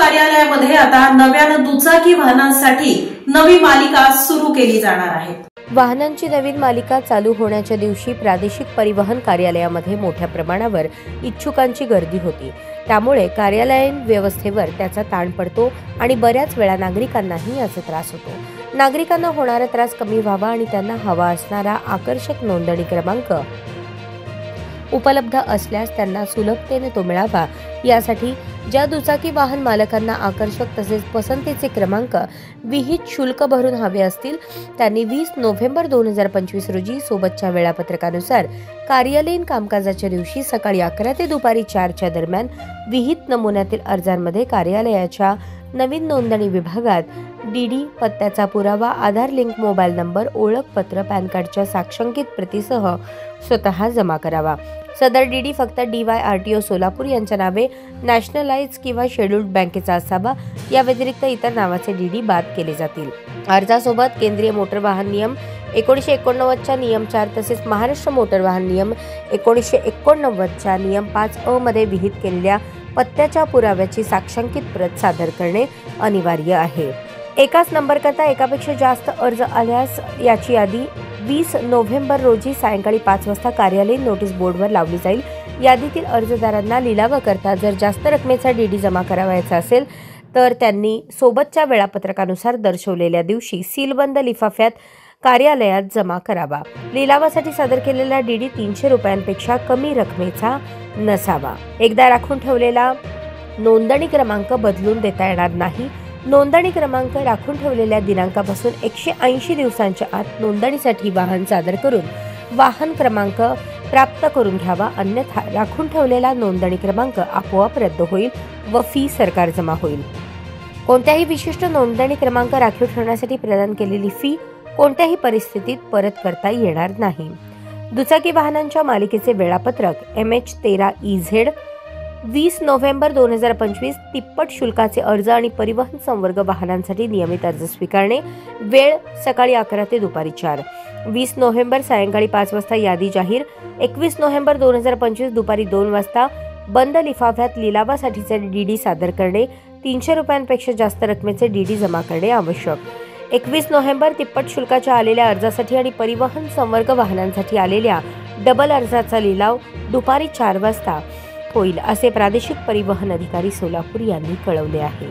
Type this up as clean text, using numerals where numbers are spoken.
कार्यालयामध्ये आता नव्यानं दुचाकी वाहनांसाठी नवी मालिका सुरू केली जाणार आहे। वाहनांची नवीन मालिका चालू होण्याच्या दिवशी प्रादेशिक परिवहन कार्यालयामध्ये मोठ्या प्रमाणावर इच्छुकांची गर्दी होती। त्यामुळे कार्यालयीन व्यवस्थेवर त्याचा ताण पडतो आणि बऱ्याच वेळा नागरिकांनाही याचा त्रास होतो। नागरिकांना होणारा त्रास कमी व्हावा आणि त्यांना हवा असणारा आकर्षक नोंदणी क्रमांक उपलब्ध असल्यास त्यांना सुलभतेने तो मिळावा, यासाठी ज्या दुचाकी वाहन मालकांना आकर्षक तसेच पसंतीचे क्रमांक विहित शुल्क भरून हवे असतील त्यांनी 20 नोव्हेंबर 2025 रोजी सोबतच्या वेळापत्रकानुसार कार्यालयीन कामकाजाच्या दिवशी सकाळी 11 ते दुपारी 4च्या दरम्यान विहित नमुन्यातील अर्जांमध्ये कार्यालयाच्या नवीन नोंदणी विभागात डीडी, पत्त्याचा पुरावा, आधार लिंक, मोबाईल नंबर, ओळखपत्र, पॅन कार्डच्या साक्षांकित प्रतीसह स्वतः जमा करावा। सदर डीडी फक्त DYRTO सोलापूर यांच्या नावे नॅशनलाइज किंवा शेड्यूल्ड बँकेचा असावा। या व्यतिरिक्त इतर नावाचे डीडी बाद केले जातील। अर्जासोबत केंद्रीय मोटर वाहन नियम 1989 च्या नियम 4 तसेच महाराष्ट्र मोटर वाहन नियम 1989 च्या नियम 5A मध्ये विहित केलेल्या पत्त्याच्या पुराव्याची साक्षांकित प्रत सादर करणे अनिवार्य आहे। एकाच नंबरकरता एकापेक्षा जास्त अर्ज आल्यास याची यादी 20 नोव्हेंबर रोजी सायंकाळी 5 वाजता कार्यालयीन नोटीस बोर्डवर लावली जाईल। यादीतील अर्जदारांना लिलावाकरता जर जास्त रकमेचा डीडी जमा करावयाचा असेल तर त्यांनी सोबतच्या वेळापत्रकानुसार दर्शवलेल्या दिवशी सीलबंद लिफाफ्यात कार्यालयात जमा करावा। लिलावासाठी सादर केलेला डीडी 300 रुपयांपेक्षा कमी रकमेचा नसावा। एकदा राखून ठेवलेला नोंदणी क्रमांक बदलून देता येणार नाही। नोंदणी क्रमांक राखून ठेवलेल्या दिनांकापासून 180 दिवसांच्या आत नोंदणीसाठी वाहन सादर करून वाहन क्रमांक प्राप्त करून घ्यावा, अन्यथा राखून ठेवलेला नोंदणी क्रमांक आपोआप रद्द होईल व फी सरकार जमा होईल। कोणत्याही विशिष्ट नोंदणी क्रमांक राखीव ठेवण्यासाठी प्रदान केलेली फी कोणत्याही परिस्थितीत परत करता येणार नाही। दुचाकी वाहनांच्या मालिकेचे वेळापत्रक MH13EZ 20 नोव्हेंबर 2025 तिप्पट शुल्काचे अर्ज आणि परिवहन संवर्ग वाहनांसाठी नियमित अर्ज स्वीकारणे। वेळ सकाळी 11 ते दुपारी 4। 20 नोव्हेंबर सायंकाळी 5 वाजता यादी जाहीर। 21 नोव्हेंबर 2025 दुपारी 2 वाजता बंद लिफाफ्यात लिलावासाठीचे डीडी सादर करणे। 300 रुपयांपेक्षा जास्त रकमेचे डीडी जमा करणे आवश्यक। 21 नोव्हेंबर तिप्पट शुल्काच्या आलेल्या अर्जासाठी आणि परिवहन संवर्ग वाहनांसाठी आलेल्या डबल अर्जाचा लिलाव दुपारी 4 वाजता होईल, असे प्रादेशिक परिवहन अधिकारी सोलापूर यांनी कळवले आहे।